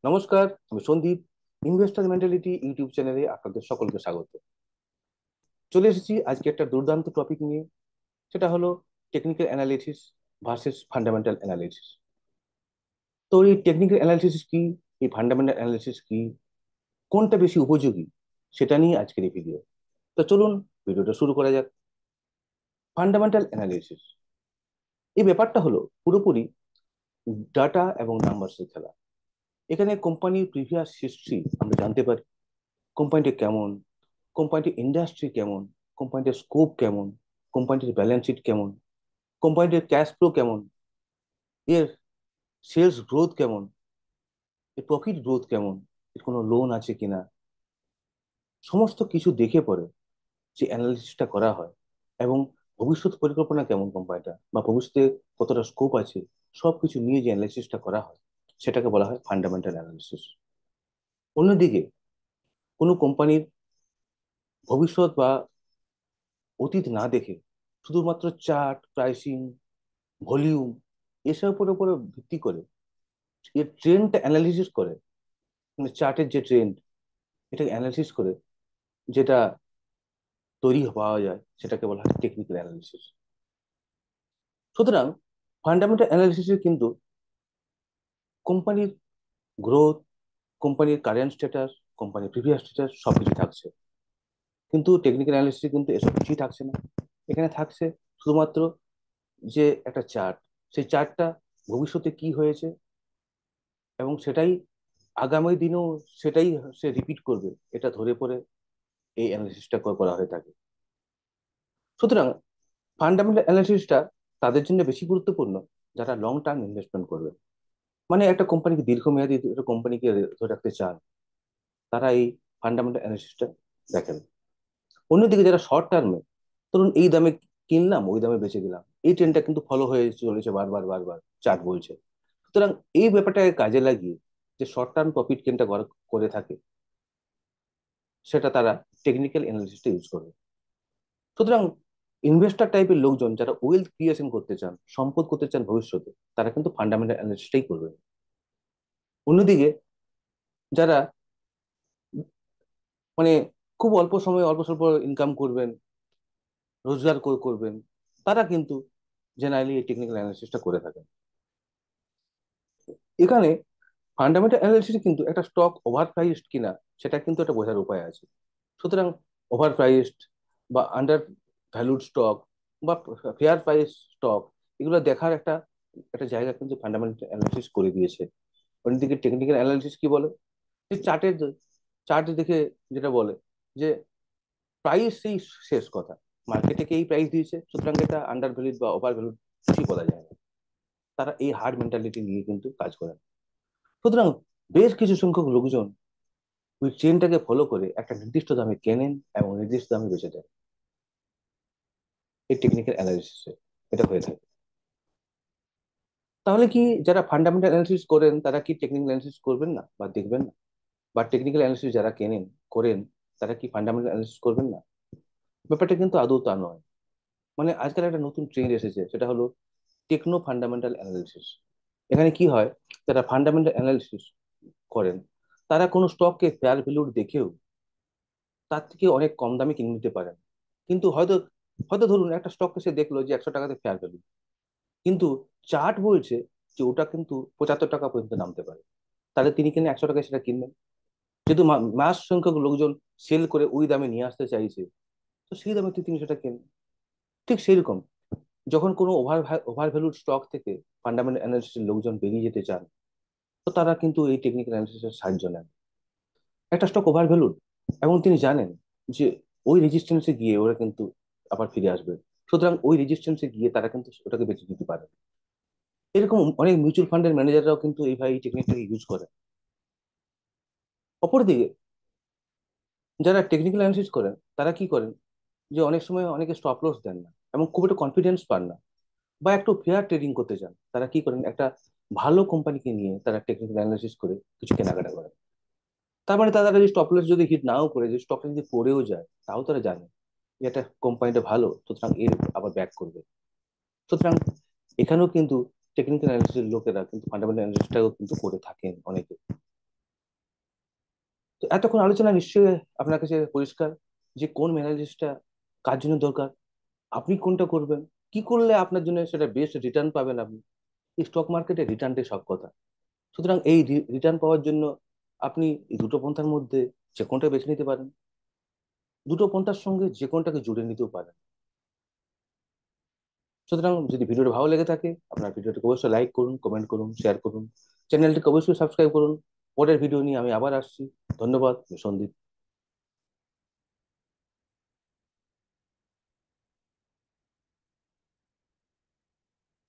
নমস্কার, আমি Sandeep. Investor mentality YouTube চ্যানেলে আপনাদের সকলকে স্বাগত। চলে এসেছি আজকে একটা দুর্দান্ত টপিক নিয়ে। সেটা হলো technical analysis versus fundamental analysis. তো এই টেকনিক্যাল অ্যানালিসিস কি, এই ফান্ডামেন্টাল অ্যানালিসিস কি, কোনটা বেশি উপযোগী, সেটা নিয়ে আজকের এই ভিডিও। তো চলুন ভিডিওটা শুরু করা যাক। ফান্ডামেন্টাল অ্যানালিসিস এই ব্যাপারটা হলো পুরোপুরি ডাটা এবং নাম্বারসের খেলা। এখানে কোম্পানির প্রিভিয়াস হিস্ট্রি আমরা জানতে পারি, কোম্পানিটি কেমন, কোম্পানিটির ইন্ডাস্ট্রি কেমন, কোম্পানিটির স্কোপ কেমন, কোম্পানিটির ব্যালেন্স শিট কেমন, কোম্পানিটির ক্যাশ ফ্লো কেমন, এর সেলস গ্রোথ কেমন, এর প্রফিট গ্রোথ কেমন, এর কোনো লোন আছে কিনা, সমস্ত কিছু দেখে পরে যে অ্যানালিসিসটা করা হয়। এবং ভবিষ্যৎ পরিকল্পনা কেমন কোম্পানিটা, বা ভবিষ্যতে কতটা স্কোপ আছে, সবকিছু নিয়ে যে অ্যানালিসিসটা করা হয় সেটাকে বলা হয় ফান্ডামেন্টাল অ্যানালিসিস। অন্যদিকে কোনো কোম্পানির ভবিষ্যৎ বা অতীত না দেখে শুধুমাত্র চার্ট, প্রাইসিং, ভলিউম এসবের উপরে ভিত্তি করে এর ট্রেন্ডটা অ্যানালিসিস করে, মানে চার্টের যে ট্রেন্ড এটাকে অ্যানালিসিস করে যেটা তৈরি পাওয়া যায় সেটাকে বলা হয় টেকনিক্যাল অ্যানালিসিস। সুতরাং ফান্ডামেন্টাল অ্যানালিসিসে কিন্তু কোম্পানির গ্রোথ, কোম্পানির কারেন্ট স্ট্যাটাস, কোম্পানির প্রিভিয়াস স্ট্যাটাস সবকিছু থাকছে। কিন্তু টেকনিক্যাল অ্যানালিসিসে কিন্তু এসব কিছুই থাকছে না। এখানে থাকছে শুধুমাত্র যে একটা চার্ট, সেই চার্টটা ভবিষ্যতে কি হয়েছে এবং সেটাই আগামী দিনেও সেটাই সে রিপিট করবে, এটা ধরে পড়ে এই অ্যানালিসিসটা করা হয়ে থাকে। সুতরাং ফান্ডামেন্টাল অ্যানালিসিসটা তাদের জন্য বেশি গুরুত্বপূর্ণ যারা লং টার্ম ইনভেস্টমেন্ট করবে, মানে একটা কোম্পানিকে দীর্ঘমেয়াদী একটা কোম্পানিকে ধরে রাখতে চান, তারা এই ফান্ডামেন্টাল অ্যানালিসিসটা দেখেন। অন্যদিকে যারা শর্ট টার্মে, ধরুন এই দামে কিনলাম ওই দামে বেচে দিলাম, এই ট্রেন্ডটা কিন্তু ফলো হয়ে চলেছে বারবার বারবার, চার্ট বলছে। সুতরাং এই ব্যাপারটাকে কাজে লাগিয়ে যে শর্ট টার্ম প্রফিট গেনটা করে থাকে, সেটা তারা টেকনিক্যাল অ্যানালিসিসটা ইউজ করবে। সুতরাং ইনভেস্টর টাইপের লোকজন যারা ওয়েলথ ক্রিয়েশন করতে চান, সম্পদ করতে চান ভবিষ্যতে, তারা কিন্তু ফান্ডামেন্টাল অ্যানালিসিসটাই করবে। অন্যদিকে যারা মানে খুব অল্প সময়ে অল্প স্বল্প ইনকাম করবেন, রোজগার করবেন, তারা কিন্তু জেনারেলি এই টেকনিক্যাল অ্যানালিসিসটা করে থাকেন। এখানে ফান্ডামেন্টাল অ্যানালিসিস কিন্তু একটা স্টক ওভার প্রাইসড কিনা সেটা কিন্তু একটা বোঝার উপায় আছে। সুতরাং ওভার প্রাইসড বা আন্ডার ভ্যালুড স্টক বা ফেয়ার প্রাইস স্টক, এগুলো দেখার একটা একটা জায়গা কিন্তু ফান্ডামেন্টাল অ্যানালিসিস করে দিয়েছে। অন্যদিকে টেকনিক্যাল অ্যানালিসিস কি বলে, যে চার্ট দেখে যেটা বলে যে প্রাইস সেই শেষ কথা, মার্কেটে কে এই প্রাইস দিয়েছে, সুতরাং এটা আন্ডার ভ্যালুড বা ওভার ভ্যালুড কিছুই বলা যায় না। তারা এই হার্ড মেন্টালিটি নিয়ে কিন্তু কাজ করেন। সুতরাং বেশ কিছু সংখ্যক লোকজন ওই ট্রেনটাকে ফলো করে একটা নির্দিষ্ট দামে কেনেন এবং নির্দিষ্ট দামে বেচে দেন। এই টেকনিক্যাল অ্যানালিসিসে এটা হয়ে থাকে। তাহলে কি যারা ফান্ডামেন্টাল অ্যানালিসিস করেন তারা কি টেকনিক্যাল অ্যানালিসিস করবেন না বা দেখবেন না? বা টেকনিক্যাল অ্যানালিসিস যারা করেন তারা কি ফান্ডামেন্টাল অ্যানালিসিস করবেন না? ব্যাপারটা কিন্তু আদৌ তা নয়। মানে আজকাল একটা নতুন ট্রেন্ড এসেছে, সেটা হলো টেকনো ফান্ডামেন্টাল অ্যানালিসিস। এখানে কি হয়, যারা ফান্ডামেন্টাল অ্যানালিসিস করেন তারা কোনো স্টককে ফেয়ার ভ্যালু দেখেও তার থেকে অনেক কম দামে কিনে নিতে পারেন। কিন্তু হয়তো হয়তো ধরুন একটা স্টককে সে দেখলো যে 100 টাকাতে ফেয়ার ভ্যালু, কিন্তু চার্ট বলছে যে ওটা কিন্তু 75 টাকা পর্যন্ত নামতে পারে। তাহলে তিনি কিনে 100 টাকায় সেটা কিনবেন। যেহেতু মাস সংখ্যক লোকজন সেল করে ওই দামে নিয়ে আসতে চাইছে, তো সেই দামে তিনি সেটা কেনেন। ঠিক সেই রকম, যখন কোনো ওভার ভ্যালুড স্টক থেকে ফান্ডামেন্টাল অ্যানালিসিসের লোকজন বেরিয়ে যেতে চান, তো তারা কিন্তু এই টেকনিক্যাল অ্যানালিসিসের সাহায্য নেন। একটা স্টক ওভার ভ্যালুড এবং তিনি জানেন যে ওই রেজিস্ট্যান্সে গিয়ে ওরা কিন্তু আবার ফিরে আসবে, সুতরাং ওই রেজিস্ট্যান্সে গিয়ে তারা কিন্তু ওটাকে বেঁচে দিতে পারে। এরকম অনেক মিউচুয়াল ফান্ডের ম্যানেজাররাও কিন্তু এইভাবে এই টেকনিকটাকে ইউজ করে। অপরদিকে যারা টেকনিক্যাল অ্যানালিসিস করেন তারা কি করেন, যে অনেক সময় অনেকে স্টপ লস দেন না এবং খুব একটা কনফিডেন্স পান না, বা একটু ফেয়ার ট্রেডিং করতে চান, তারা কি করেন, একটা ভালো কোম্পানিকে নিয়ে তারা টেকনিক্যাল অ্যানালিসিস করে কিছু কেনাকাটা করেন। তার মানে তারা যদি স্টপ লস যদি হিট নাও করে, যে স্টকটা যদি পড়েও যায়, তাও তারা জানে যে এটা কোম্পানিটা ভালো, সুতরাং এর আবার ব্যাক করবে। সুতরাং এখানেও কিন্তু টেকনিক্যাল অ্যানালিসিসের লোকেরা কিন্তু ফান্ডামেন্টাল অ্যানালিসিসটাও কিন্তু করে থাকেন অনেকে। তো এতক্ষণ আলোচনা নিশ্চয়ই আপনার কাছে পরিষ্কার যে কোন অ্যানালিসিসটা কার জন্য দরকার, আপনি কোনটা করবেন, কি করলে আপনার জন্য সেটা বেস্ট রিটার্ন পাবেন আপনি। এই স্টক মার্কেটে রিটার্নটাই সব কথা। সুতরাং এই রিটার্ন পাওয়ার জন্য আপনি এই দুটো পন্থার মধ্যে যে কোনটা বেছে নিতে পারেন, দুটো পন্থার সঙ্গে যে কোনটাকে জুড়ে নিতেও পারেন। সুতরাং যদি ভিডিওটা ভালো লেগে থাকে, আপনার ভিডিওটাকে অবশ্যই লাইক করুন, কমেন্ট করুন, শেয়ার করুন, চ্যানেলটিকে অবশ্যই সাবস্ক্রাইব করুন। পরের ভিডিও নিয়ে আমি আবার আসছি। ধন্যবাদ। সন্দীপ।